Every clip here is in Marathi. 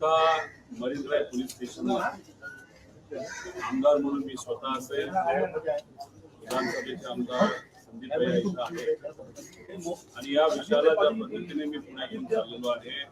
आता मरीन ड्राइव्ह पोलीस स्टेशनला आमदार म्हणून मी स्वतः असेल, विधानसभेचे आमदार संदीप भैया इथं आहे आणि या विषयाला ज्या पद्धतीने मी पुण्यातून चाललेलो आहे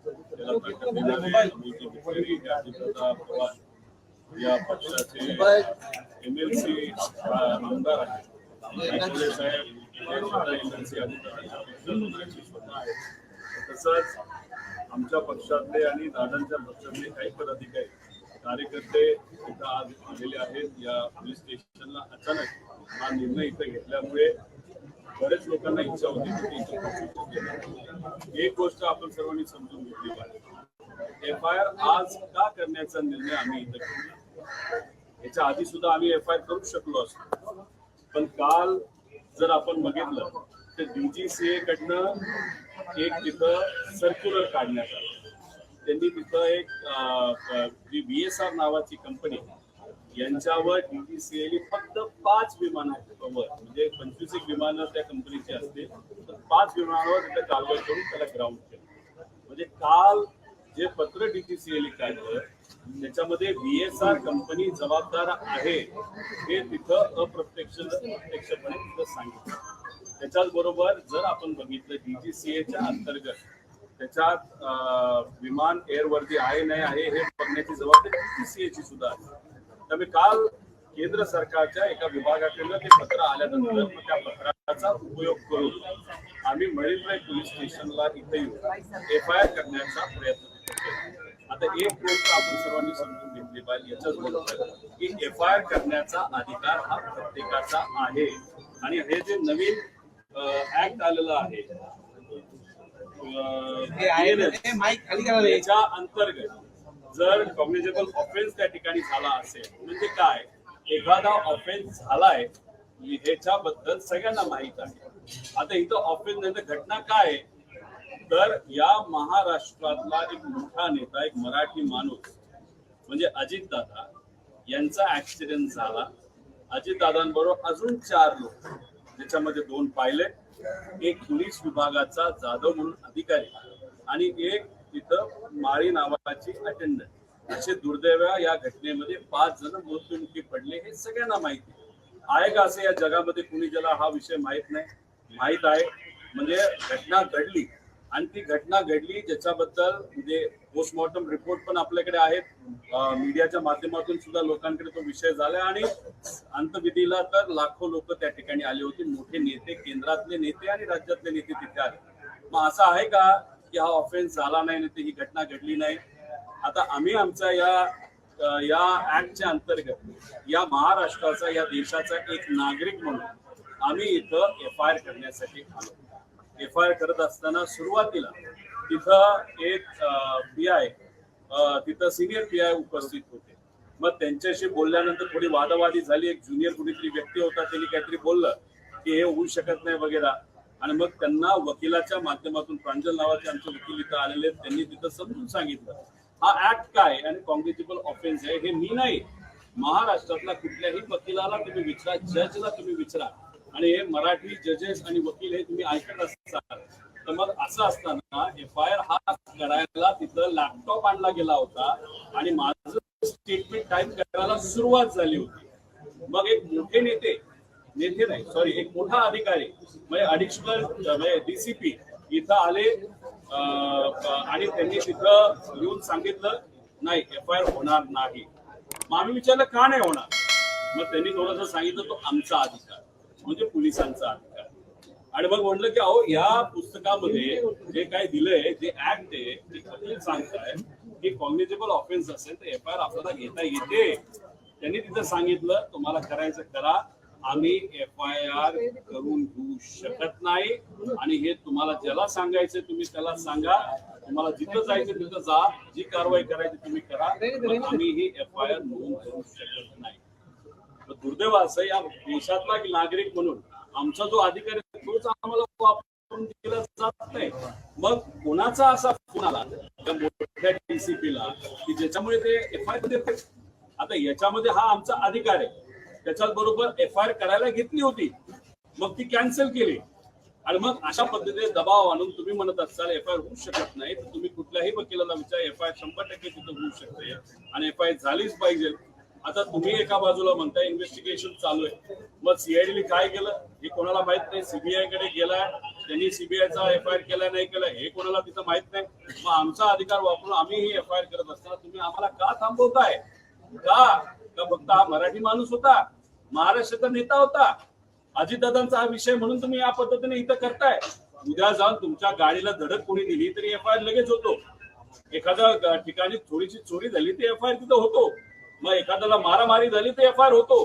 त्याला ताकद देणारे अमोलजी भिकारी, अजितदादा पवार या पक्षाचे MLC आमदार आहेत, आठवले साहेब एमएलसी अजितदादांच्या पक्षाचे स्वतः आहेत. तसंच आमच्या पक्षातले आणि दादांच्या पक्षातले काही पदाधिकारी कार्यकर्ते इथं आज आलेले आहेत. या पोलीस स्टेशनला अचानक हा निर्णय इथं घेतल्यामुळे बरेच लोकांना इच्छा होती की एक गोष्ट आपण सर्वांनी समजून घेतली पाहिजे. FIR आज का करण्याचा निर्णय आम्ही इथं घेतला. याच्या आधी सुद्धा आम्ही FIR करू शकलो असतो, पण काल जर आपण बघितलं तर DGCA कडनं एक तिथं सर्क्युलर काढण्यात आलं. त्यांनी तिथं एक जी VSR नावाची कंपनी यांच्यावर DGCA फक्त 5 विमानांवर म्हणजे 25 विमानं त्या कंपनीची असतील, तर 5 विमानावर तिथं कारवाई करून त्याला ग्राउंड केलं. म्हणजे काल जे पत्र DGCA काढलं त्याच्यामध्ये VSR कंपनी जबाबदार आहे हे तिथं प्रत्यक्षपणे तिथं सांगितलं. त्याच्याच बरोबर जर आपण बघितलं DGCAच्या अंतर्गत त्याच्यात विमान एअरवर्दी आहे नाही आहे हे बघण्याची जबाबदारी DGCAची सुद्धा आहे. त्यामुळे काल केंद्र सरकारच्या एका विभागाकडून ते पत्र आल्यानंतर त्या पत्राचा उपयोग करून आम्ही मरीन ड्राइव्ह पोलीस स्टेशनला इथे येऊन FIR करण्याचा प्रयत्न केला. आता एक गोष्ट आपण सर्वांनी समजून घेतली पाहिजे याच्याच बरोबर की FIR करण्याचा अधिकार हा प्रत्येकाचा आहे आणि हे जे नवीन ऍक्ट आलेलं आहे याच्या अंतर्गत जर कॉग्निजेबल ऑफेन्स त्या ठिकाणी झाला असेल म्हणजे काय, एखादा ऑफेन्स झालाय ह्याच्याबद्दल सगळ्यांना माहित आहे. आता इथं ऑफेन्स नाही तर घटना काय, तर या महाराष्ट्रातला एक मोठा नेता, एक मराठी माणूस म्हणजे अजितदादा यांचा ऍक्सिडेंट झाला. अजितदादांबरोबर अजून 4 लोक, ज्याच्यामध्ये 2 पायलट, एक पोलीस विभागाचा जाधव म्हणून अधिकारी आणि एक तिथं माळी नावाची अटेंडंट, असे दुर्दैव या घटनेमध्ये 5 जण मृत्युमुखी पडले. हे सगळ्यांना माहिती आहे का असं या जगामध्ये कुणी ज्याला हा विषय माहित नाही? माहित आहे. म्हणजे घटना घडली आणि ती घटना घडली ज्याच्याबद्दल म्हणजे पोस्टमॉर्टम रिपोर्ट पण आपल्याकडे आहेत, मीडियाच्या माध्यमातून सुद्धा लोकांकडे तो विषय झाला आणि अंतविधीला तर लाखो लोक त्या ठिकाणी आले होते. मोठे नेते, केंद्रातले नेते आणि राज्यातले नेते तिथे आले. मग असं आहे का की हा ऑफेन्स झाला नाही नाही ही घटना घडली नाही? आता आम्ही आमचा या ऍक्टच्या अंतर्गत या महाराष्ट्राचा, या देशाचा एक नागरिक म्हणून आम्ही इथं FIR करण्यासाठी आलो. FIR करत असताना सुरुवातीला तिथं एक PI, तिथं सिनियर PI उपस्थित होते. मग त्यांच्याशी बोलल्यानंतर थोडी वादावादी झाली. एक ज्युनियर कुणीतरी व्यक्ती होता, त्यांनी काहीतरी बोललं की हे होऊ शकत नाही वगैरे आणि मग त्यांना वकिलाच्या माध्यमातून, प्रांजल नावाचे आमचे वकील इथं आलेले, त्यांनी तिथं समजून सांगितलं हा ऍक्ट काय आणि कॉग्निजेबल ऑफेन्स आहे हे मी नाही, महाराष्ट्रातला कुठल्याही वकिलाला तुम्ही विचारा, जजला तुम्ही विचारा आणि हे मराठी जजेस आणि वकील हे तुम्ही ऐकत असताल. तर मग असं असताना FIR हा करायला तिथं लॅपटॉप आणला गेला होता आणि माझं स्टेटमेंट टाईप करायला सुरुवात झाली होती. मग एक मोठे एक मोठा अधिकारी म्हणजे अडिशनल म्हणजे DCP इथं आले आणि त्यांनी तिथं येऊन सांगितलं नाही FIR होणार नाही. मग आम्ही विचारलं का नाही होणार? मग त्यांनी थोडंसं सांगितलं तो आमचा अधिकार म्हणजे पोलिसांचा अधिकार. आणि मग म्हणलं की अहो या पुस्तकामध्ये जे काय दिलंय, जे ऍक्ट आहे ते सांगताय की कॉग्निजेबल ऑफेन्स असेल तर FIR आपल्याला घेता येते. त्यांनी तिथं सांगितलं तुम्हाला करायचं करा, आम्ही FIR करून घेऊ शकत नाही आणि हे तुम्हाला ज्याला सांगायचं तुम्ही त्याला सांगा, तुम्हाला जिथं जायचं तिथं जा, जी कारवाई करायची तुम्ही करा, पण आम्ही ही FIR नोंद करू शकत नाही. दुर्दैव असं या देशातला नागरिक म्हणून आमचा जो अधिकार आहे तोच आम्हाला वापरून दिला जात नाही. मग कोणाचा असा फोन आला त्या मोठ्या DCPला की ज्याच्यामुळे ते FIR देते? आता याच्यामध्ये हा आमचा अधिकार आहे, त्याच्याच बरोबर FIR करायला घेतली होती, मग ती कॅन्सल केली आणि मग अशा पद्धतीने दबाव आणून तुम्ही म्हणत असाल एफआयआर होऊ शकत नाही, तर तुम्ही कुठल्याही वकिलाला विचार, एफआयआर 100% तिथं होऊ शकते आणि एफआयआर झालीच पाहिजे. आता तुम्ही एका बाजूला म्हणताय इन्व्हेस्टिगेशन चालू आहे, मग सीआयडीने काय केलं हे कोणाला माहित नाही. सीबीआय कडे गेलाय, त्यांनी सीबीआयचा एफआयआर केला नाही केला हे कोणाला तिथं माहित नाही. मग आमचा अधिकार वापरून आम्ही ही एफआयआर करत असताना तुम्ही आम्हाला का थांबवताय? का फक्त हा मराठी माणूस होता, महाराष्ट्राचा नेता होता, अजितदादांचा हा विषय म्हणून तुम्ही या पद्धतीने इथं करताय? उद्या जाऊन तुमच्या गाडीला धडक कोणी दिली तरी एफआयआर लगेच होतो. एखाद्या ठिकाणी थोडीशी चोरी झाली तर एफआयआर तिथं होतो. मग एखाद्याला मारामारी झाली तर एफआयआर होतो.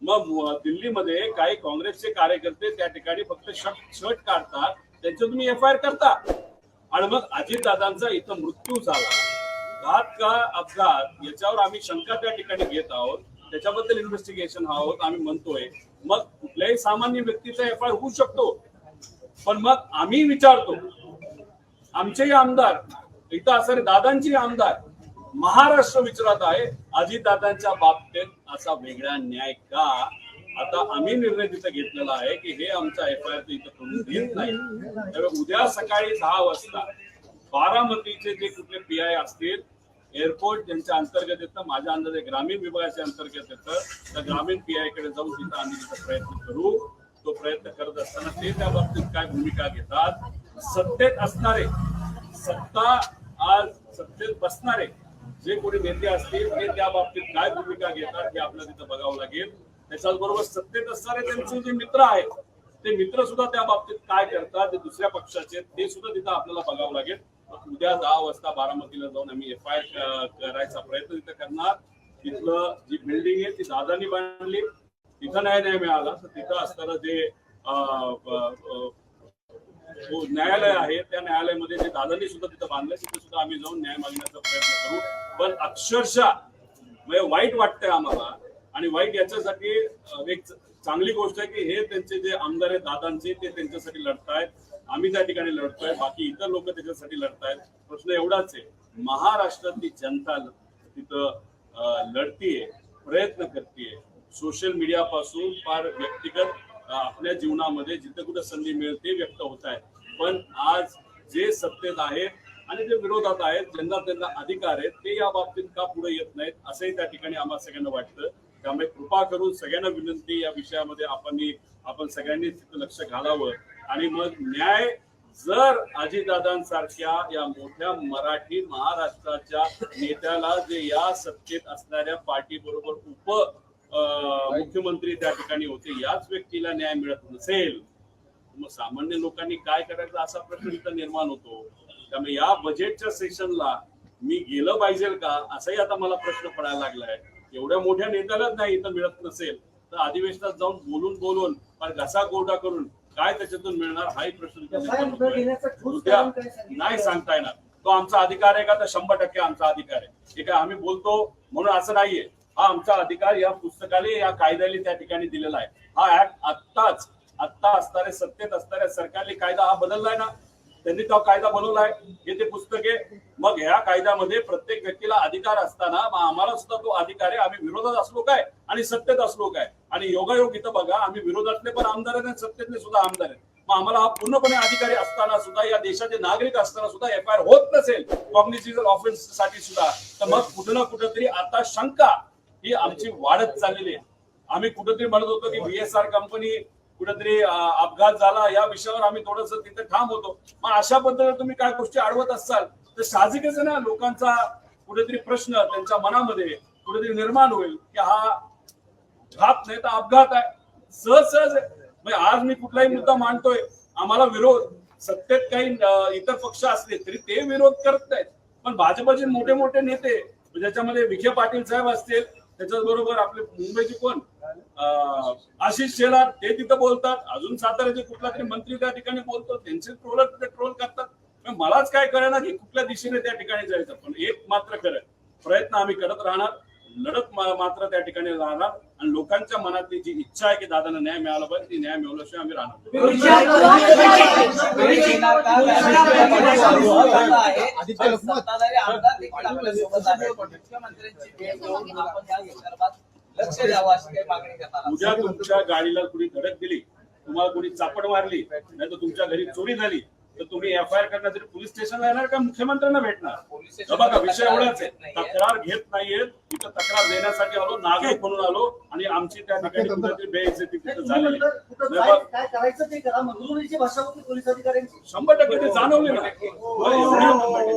मग दिल्लीमध्ये काही काँग्रेसचे कार्यकर्ते त्या ठिकाणी फक्त शर्ट काढतात, त्यांचं तुम्ही एफआयआर करता. आणि मग अजितदादांचा इथं मृत्यू झाला, घात का अपघात याच्यावर आम्ही शंका त्या ठिकाणी घेत आहोत, त्याच्याबद्दल इन्व्हेस्टिगेशन आहोत आम्ही म्हणतोय. मग कुठल्याही सामान्य व्यक्तीचा एफआयआर होऊ शकतो, पण मग आम्ही विचारतो आमचेही आमदार इथं असणारे दादांची आमदार महाराष्ट्र विचारत आहे अजितदादांच्या बाबतीत असा वेगळा न्याय का? आता आम्ही निर्णय तिथं घेतलेला आहे की हे आमचा एफआयआर इथं करून घेत नाही. त्यामुळे उद्या सकाळी 10 वाजता बारामतीचे जे कुठले पीआय असतील, एअरपोर्ट ज्यांच्या अंतर्गत येतं, माझ्या अंदाजे ग्रामीण विभागाच्या अंतर्गत येतं, तर ग्रामीण पीआय कडे जाऊन तिथं आम्ही तिथं प्रयत्न करू. तो प्रयत्न करत असताना ते त्या बाबतीत काय भूमिका घेतात, सत्तेत असणारे, सत्ता आज सत्तेत बसणारे जे कोणी नेते असतील ते त्या बाबतीत काय भूमिका घेतात हे आपल्याला तिथं बघावं लागेल. त्याच्याचबरोबर सत्तेत असणारे त्यांचे जे मित्र आहेत ते मित्र सुद्धा त्या बाबतीत काय करतात, दुसऱ्या पक्षाचे, ते सुद्धा तिथं आपल्याला बघावं लागेल. उद्या 10 वाजता बारामतीला जाऊन आम्ही एफआयआर करायचा प्रयत्न तिथं करणार. तिथलं जी बिल्डिंग आहे ती दादांनी बांधली, तिथं नाही मिळाला तर तिथं असताना जे न्यायालय आहे त्या न्यायालयामध्ये जे दादांनी सुद्धा तिथं बांधलंय तिथे सुद्धा आम्ही जाऊन न्याय मागण्याचा प्रयत्न करू. पण अक्षरशः म्हणजे वाईट वाटतंय आम्हाला, आणि वाईट याच्यासाठी एक चांगली गोष्ट आहे की हे त्यांचे जे आमदार आहेत दादांचे ते त्यांच्यासाठी लढतायत, आम्ही त्या ठिकाणी लढतोय, बाकी इतर लोक त्याच्यासाठी लढतायत. प्रश्न एवढाच आहे, महाराष्ट्रातली जनता तिथं लढतीये, प्रयत्न करतीये, सोशल मीडिया पासून फार व्यक्तिगत आपल्या जीवनामध्ये जिथे कुठे संधी मिळते व्यक्त होत आहेत. पण आज जे सत्तेत आहेत आणि जे विरोधात आहेत, ज्यांना त्यांना अधिकार आहेत, ते या बाबतीत का पुढे येत नाहीत असंही त्या ठिकाणी आम्हाला सगळ्यांना वाटतं. त्यामुळे कृपा करून सगळ्यांना विनंती, या विषयामध्ये आपण सगळ्यांनी तिथं लक्ष घालावं. आणि मग न्याय जर अजितदादांसारख्या या मोठ्या मराठी महाराष्ट्राच्या नेत्याला जे या सत्तेत असणाऱ्या पार्टी बरोबर मुख्यमंत्री त्या ठिकाणी होते, याच व्यक्तीला न्याय मिळत नसेल, मग सामान्य लोकांनी काय करायचं असा प्रश्न इथं निर्माण होतो. त्यामुळे या बजेटच्या सेशनला मी गेलं पाहिजे का असाही आता मला प्रश्न पडायला लागलाय. एवढ्या मोठ्या नेत्यालाच नाही इथं मिळत नसेल तर अधिवेशनात जाऊन बोलून घसा कोरडा करून काय त्याच्यातून मिळणार हाही प्रश्न उद्या नाही सांगता येणार. तो आमचा अधिकार आहे का? तर 100% आमचा अधिकार आहे. ठीक आहे, आम्ही बोलतो म्हणून असं नाहीये. हा आमचा अधिकार या पुस्तकाने, या कायद्याने त्या ठिकाणी दिलेला आहे. हा ऍक्ट आत्ता असणारे सत्तेत असणाऱ्या सरकारने कायदा हा बदललाय ना, त्यांनी तो कायदा बनवलाय, हे ते पुस्तक आहे. मग ह्या कायद्यामध्ये प्रत्येक व्यक्तीला अधिकार असताना आम्हाला सुद्धा तो अधिकार आहे. आम्ही विरोधात असलो काय आणि सत्तेत असलो काय, आणि योगायोग इथं बघा, आम्ही विरोधातले पण आमदार आहेत आणि सत्तेतले सुद्धा आमदार आहेत. मग आम्हाला हा पूर्णपणे अधिकारी असताना सुद्धा, या देशाचे नागरिक असताना सुद्धा एफआयआर होत नसेल कॉग्निटिव्ह ऑफेन्स साठी सुद्धा, तर मग कुठं ना कुठंतरी आता शंका ही आमची वाढत चाललेली आहे. आम्ही कुठेतरी म्हणत होतो की VSR कंपनी कुठेतरी अपघात झाला, या विषयावर आम्ही थोडस तिथे ठाम होतो. मग अशा पद्धतीने तुम्ही काय गोष्टी अडवत असाल तर साहजिकच आहे ना, लोकांचा कुठेतरी प्रश्न त्यांच्या मनामध्ये कुठेतरी निर्माण होईल की हा घात नाही तर अपघात आहे. सहज म्हणजे आज मी कुठलाही मुद्दा मांडतोय, आम्हाला विरोध, सत्तेत काही इतर पक्ष असले तरी ते विरोध करत नाहीत, पण भाजपचे मोठे मोठे नेते, ज्याच्यामध्ये विखे पाटील साहेब असतील, त्याच्याबरोबर आपले मुंबईचे कोण आशिष शेलार, ते तिथं बोलतात. अजून साताऱ्याचे कुठला तरी मंत्री त्या ठिकाणी बोलतो, त्यांचे ट्रोलर तिथे ट्रोल करतात. मलाच काय कळेना की कुठल्या दिशेने त्या ठिकाणी जायचं. पण एक मात्र खरं, प्रयत्न आम्ही करत राहणार, लढत मात्र त्या ठिकाणी राहणार, आणि लोकांच्या मनातली जी इच्छा आहे की दादांना न्याय मिळाला पाहिजे, ती न्याय मिळवल्याशिवाय आम्ही राहणार. उद्या तुमच्या गाडीला कुणी धडक दिली तुम्हाला कोणी चापड मारली नाही तर तुमच्या घरी चोरी झाली तर तुम्ही एफआयआर करण्यासाठी पोलीस स्टेशनला येणार का मुख्यमंत्र्यांना भेटणार? बघा विषय एवढाच आहे, तक्रार घेत नाहीयेत. इथं तक्रार देण्यासाठी आलो, नागरिक म्हणून आलो आणि आमची त्या ठिकाणी कुठेतरी बेइज्जती तिथं झालेली. काय करायचं ते करा. मंगरुळपीरची भाषा होती पोलीस अधिकाऱ्यांची. 100% ते जाणवले ना.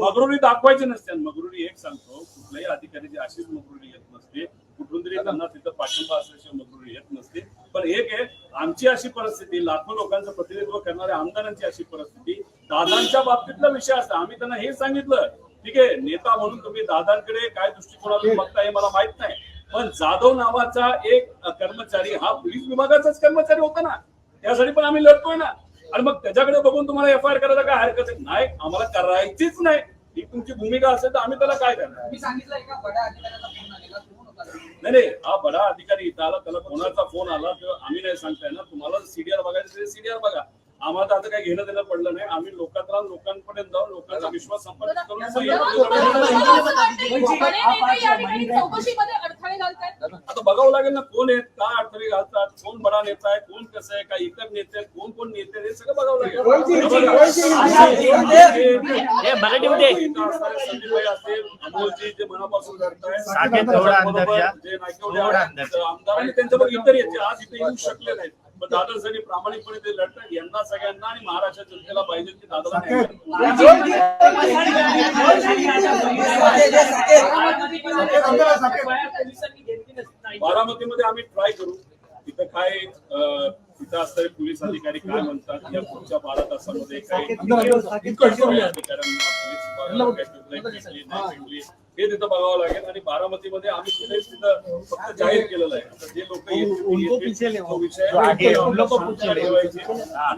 मगरुरी दाखवायची नसते. मगरुरी एक सांगतो, कुठल्याही अधिकाऱ्याची अशीच मगरुरी येत नसते. कुठून तरी त्यांना तिथं पाठिंबा असल्याशिवाय मगरुरी येत नसते. पण एक आहे, आमची अशी परिस्थिती, लाखो लोकांचं प्रतिनिधित्व करणाऱ्या आमदारांची अशी परिस्थिती, दादांच्या बाबतीतला विषय असता. आम्ही त्यांना हे सांगितलं, ठीक आहे नेता म्हणून तुम्ही दादांकडे काय दृष्टिकोनातून बघता हे मला माहित नाही, पण जाधव नावाचा एक कर्मचारी हा पोलीस विभागाचाच कर्मचारी होता ना, त्यासाठी पण आम्ही लढतोय ना. आणि मग त्याच्याकडे बघून तुम्हाला एफआयआर करायला काय हरकत आहे? नाही, आम्हाला करायचीच नाही. ही तुमची भूमिका असेल तर आम्ही त्याला काय करणार? मी सांगितलं एका बड्या अधिकाऱ्याचा फोन आलेला, तो होता. नाही, हा बडा अधिकारी इथं आला, त्याला कोणाचा फोन आला तर आम्ही नाही सांगताय ना. तुम्हाला सीडीआर बघायचं सीडीआर बघा. आम्हाला आता काही घेणं देणं पडलं नाही. आम्ही लोकांपर्यंत जाऊन लोकांचा विश्वास संपादित करून आता बघावं लागेल ना, कोण आहेत, काय अडथळे घालतात, कोण बडा नेता आहे, कोण कसं आहे, काय इतर नेते आहेत, कोण नेते आहेत, हे सगळं बघावं लागेल. संदीपभाई असतील, अमोलजी जे मनापासून करतायत, जे नायकवडे आमदारांनी त्यांच्याबरोबर इतर येते आज इथे येऊ शकले नाहीत. पण दादासाठी प्रामाणिकपणे ते लढतात. यांना सगळ्यांना आणि महाराष्ट्र जनतेला पाहिजे की दादाला बारामतीमध्ये आम्ही ट्राय करू. तिथं काय तिथं असणारे पोलीस अधिकारी काय म्हणतात या पुढच्या 12 तासामध्ये काही अधिकाऱ्यांना पोलीस हे तिथं बघावं लागेल. आणि बारामतीमध्ये आम्ही तिथं फक्त जाहीर केलेलं आहे. आता जे लोक येतील तो विषय ठेवायचे आणि